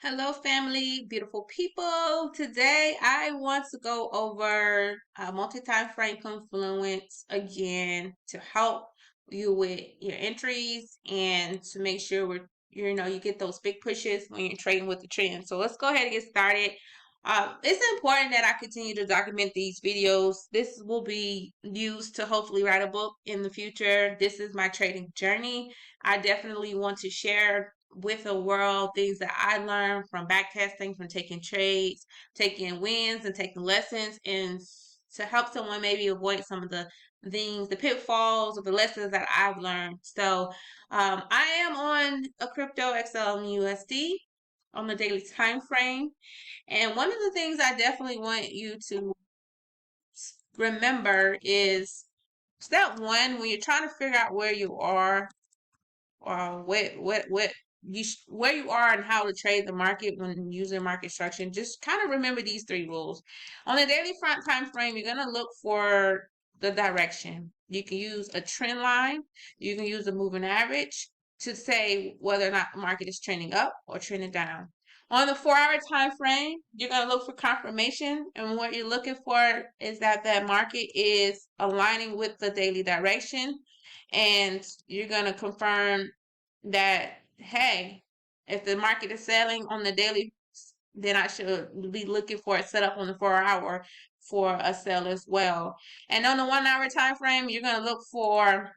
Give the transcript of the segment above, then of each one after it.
Hello, family, beautiful people. Today, I want to go over multi-time frame confluence again to help you with your entries and to make sure you get those big pushes when you're trading with the trend. So let's go ahead and get started. It's important that I continue to document these videos. This will be used to hopefully write a book in the future. This is my trading journey. I definitely want to share with the world things that I learned from backtesting, from taking trades, taking wins, and taking lessons, and to help someone maybe avoid some of the things, the pitfalls, or the lessons that I've learned. So I am on a crypto XLM on the daily time frame. And one of the things I definitely want you to remember is step one, when you're trying to figure out where you are or where you are and how to trade the market when using market instruction, just kind of remember these three rules. On the daily front time frame, you're going to look for the direction. You can use a trend line, you can use a moving average to say whether or not the market is trending up or trending down. On the 4-hour time frame, you're going to look for confirmation, and what you're looking for is that market is aligning with the daily direction, and you're going to confirm that, hey, if the market is selling on the daily, then I should be looking for a setup on the 4-hour for a sell as well. And on the 1-hour time frame, you're going to look for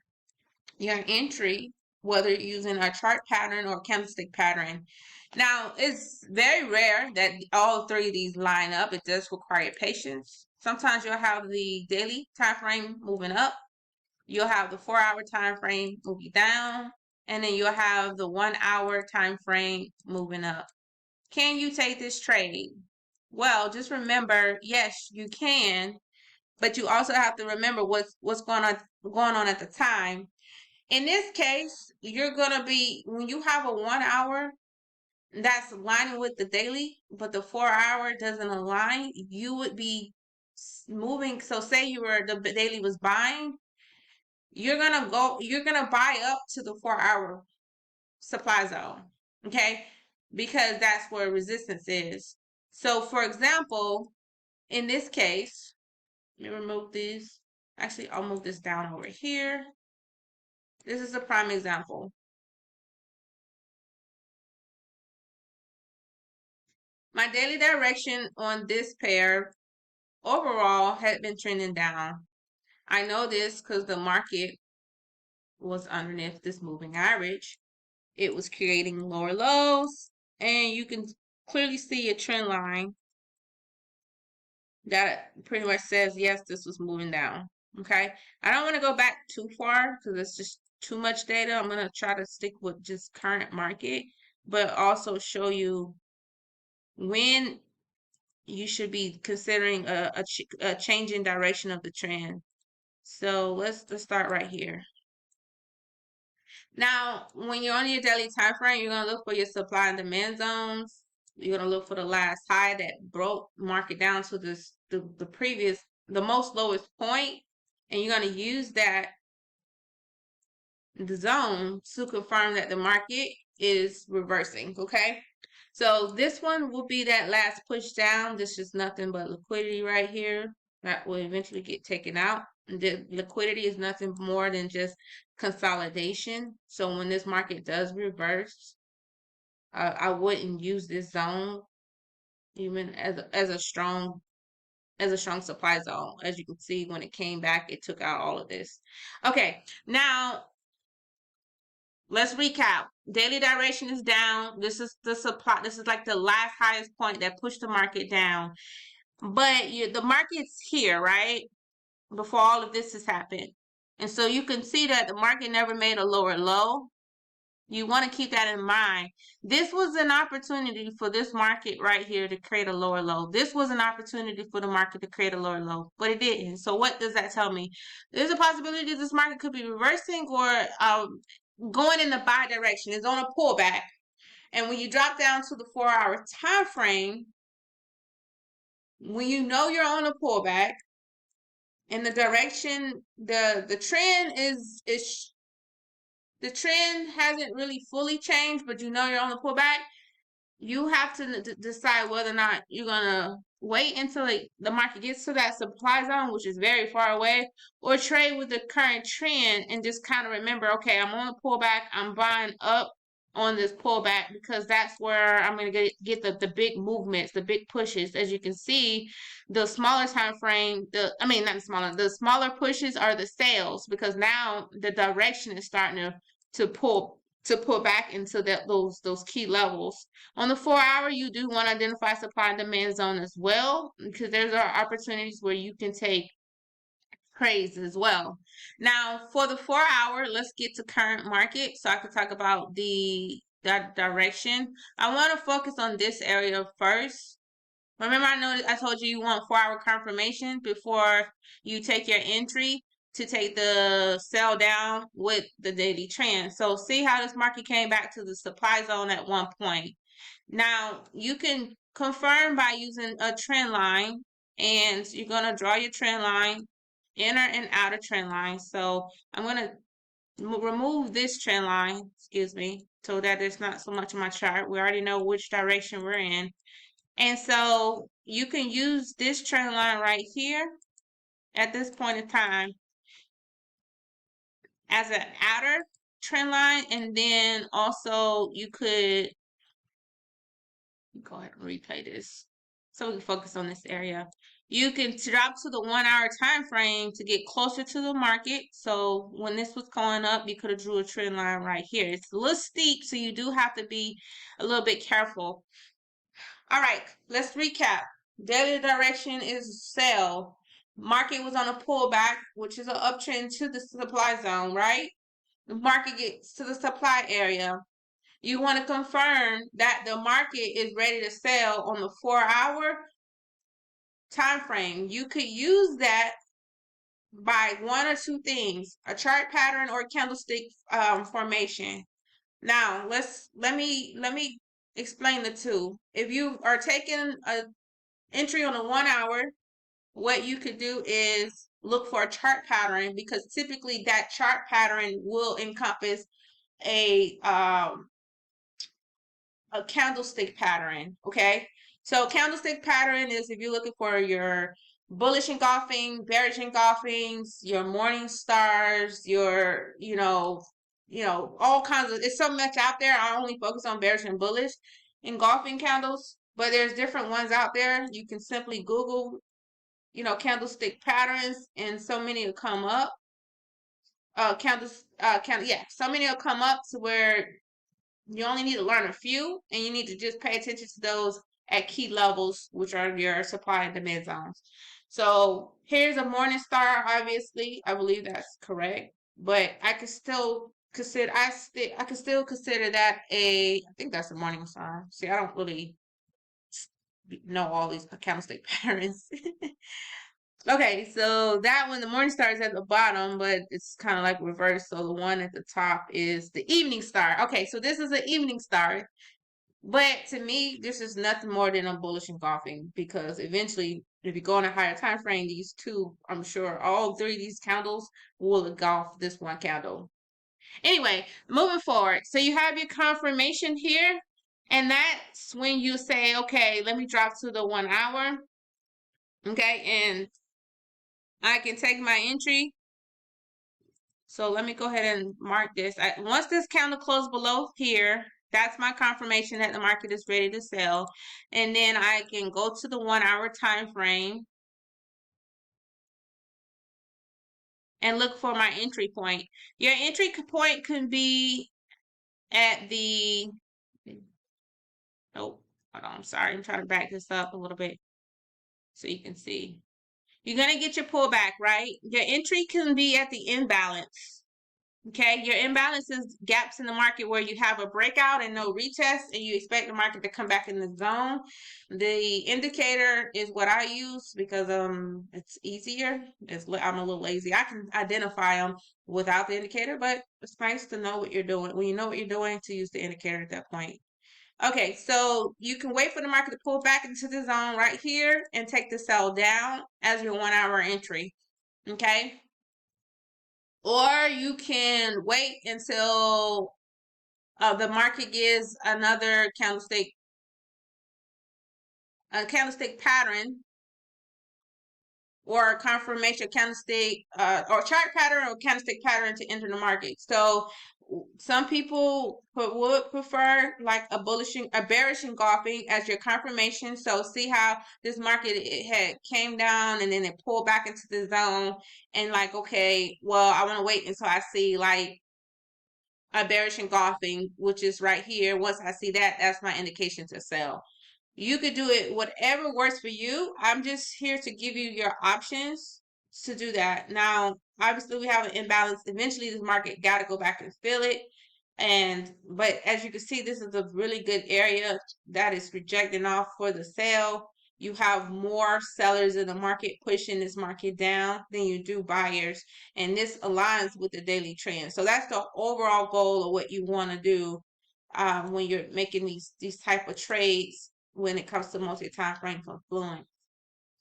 your entry, whether you're using a chart pattern or a candlestick pattern. Now, it's very rare that all three of these line up. It does require patience. Sometimes you'll have the daily time frame moving up, you'll have the 4-hour time frame moving down, and then you'll have the 1-hour time frame moving up. Can you take this trade? Well, just remember, yes, you can, but you also have to remember what's going on at the time. In this case, you're gonna be, when you have a 1-hour that's aligning with the daily, but the 4-hour doesn't align, you would be moving. So say the daily was buying, you're gonna buy up to the 4-hour supply zone, okay? Because that's where resistance is. So for example, in this case, let me remove these. Actually, I'll move this down over here. This is a prime example. My daily direction on this pair overall had been trending down. I know this because the market was underneath this moving average. It was creating lower lows, and you can clearly see a trend line that pretty much says, yes, this was moving down. Okay. I don't want to go back too far because it's just too much data. I'm going to try to stick with just current market, but also show you when you should be considering a change in direction of the trend. So let's start right here. Now, when you're on your daily time frame, you're going to look for your supply and demand zones. You're going to look for the last high that broke market down to the most lowest point, and you're going to use the zone to confirm that the market is reversing. Okay, so this one will be that last push down. This is nothing but liquidity right here that will eventually get taken out. The liquidity is nothing more than just consolidation. So when this market does reverse, I wouldn't use this zone even as a strong supply zone. As you can see, when it came back, it took out all of this. Okay, now let's recap. Daily direction is down. This is the supply. This is like the last highest point that pushed the market down. But the market's here, right? Before all of this has happened. And so you can see that the market never made a lower low. You want to keep that in mind. This was an opportunity for this market right here to create a lower low. This was an opportunity for the market to create a lower low, but it didn't. So what does that tell me? There's a possibility this market could be reversing or going in the buy direction. It's on a pullback. And when you drop down to the 4-hour time frame, when you know you're on a pullback and the direction, the trend is the trend hasn't really fully changed, but you know you're on the pullback, you have to decide whether or not you're gonna wait until the market gets to that supply zone, which is very far away, or trade with the current trend and just kind of remember, okay, I'm on the pullback, I'm buying up on this pullback because that's where I'm gonna get the big movements, the big pushes. As you can see, the smaller time frame, not the smaller, the smaller pushes are the sales because now the direction is starting to pull back into those key levels. On the 4 hour, you do want to identify supply and demand zone as well, because there's opportunities where you can take trades as well. Now, for the 4 hour, let's get to current market so I can talk about that direction. I want to focus on this area first. Remember, I told you want 4 hour confirmation before you take your entry to take the sell down with the daily trend. So see how this market came back to the supply zone at one point. Now, you can confirm by using a trend line, and you're going to draw your trend line, inner and outer trend line. So I'm going to remove this trend line, excuse me, so that there's not so much on my chart. We already know which direction we're in. And so you can use this trend line right here at this point in time as an outer trend line. And then also you could go ahead and replay this so we can focus on this area. You can drop to the 1 hour time frame to get closer to the market. So when this was going up, you could have drew a trend line right here. It's a little steep, so you do have to be a little bit careful. All right, let's recap. Daily direction is sell. Market was on a pullback, which is an uptrend to the supply zone, right? The market gets to the supply area. You want to confirm that the market is ready to sell on the 4 hour time frame. You could use that by one or two things: a chart pattern or candlestick formation. Now let me explain the two. If you are taking a entry on a 1 hour, what you could do is look for a chart pattern, because typically that chart pattern will encompass a candlestick pattern. Okay, so candlestick pattern is if you're looking for your bullish engulfing, bearish engulfings, your morning stars, your all kinds of, it's so much out there. I only focus on bearish and bullish engulfing candles, but there's different ones out there. You can simply Google candlestick patterns, and so many will come up. So many will come up to where you only need to learn a few, and you need to just pay attention to those at key levels, which are your supply and demand zones. So here's a morning star. Obviously, I believe that's correct, but I can still consider I can still consider that I think that's a morning star. See, I don't really know all these candlestick patterns. Okay, so that one, the morning star is at the bottom, but it's kind of like reversed. So the one at the top is the evening star. Okay, so this is an evening star. But to me, this is nothing more than a bullish engulfing, because eventually, if you go on a higher time frame, these two, I'm sure all three of these candles will engulf this one candle. Anyway, moving forward. So you have your confirmation here, and that's when you say, okay, let me drop to the 1 hour. Okay, and I can take my entry. So let me go ahead and mark this. Once this candle closes below here, that's my confirmation that the market is ready to sell. And then I can go to the 1 hour time frame and look for my entry point. Your entry point can be at the, oh, hold on, I'm sorry. I'm trying to back this up a little bit so you can see. You're going to get your pullback, right? Your entry can be at the imbalance. Okay, your imbalance is gaps in the market where you have a breakout and no retest, and you expect the market to come back in the zone. The indicator is what I use because it's easier. I'm a little lazy. I can identify them without the indicator, but it's nice to know what you're doing. When you know what you're doing, to use the indicator at that point. Okay, so you can wait for the market to pull back into the zone right here and take the sell down as your 1 hour entry. Okay. Or you can wait until the market gives another candlestick a candlestick pattern or a confirmation candlestick or chart pattern or candlestick pattern to enter the market. So some people would prefer like a bearish engulfing as your confirmation. So see how this market it had came down and then it pulled back into the zone and like, okay, well, I want to wait until I see like a bearish engulfing, which is right here. Once I see that, that's my indication to sell. You could do it whatever works for you. I'm just here to give you your options to do that. Now, obviously, we have an imbalance. Eventually, this market got to go back and fill it. But as you can see, this is a really good area that is rejecting off for the sale. You have more sellers in the market pushing this market down than you do buyers. And this aligns with the daily trend. So that's the overall goal of what you want to do when you're making these type of trades when it comes to multi-time frame Confluence.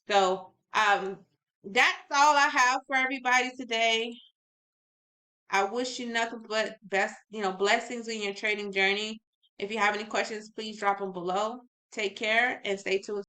So that's all I have for everybody today. I wish you nothing but best, blessings in your trading journey. If you have any questions, please drop them below. Take care and stay tuned.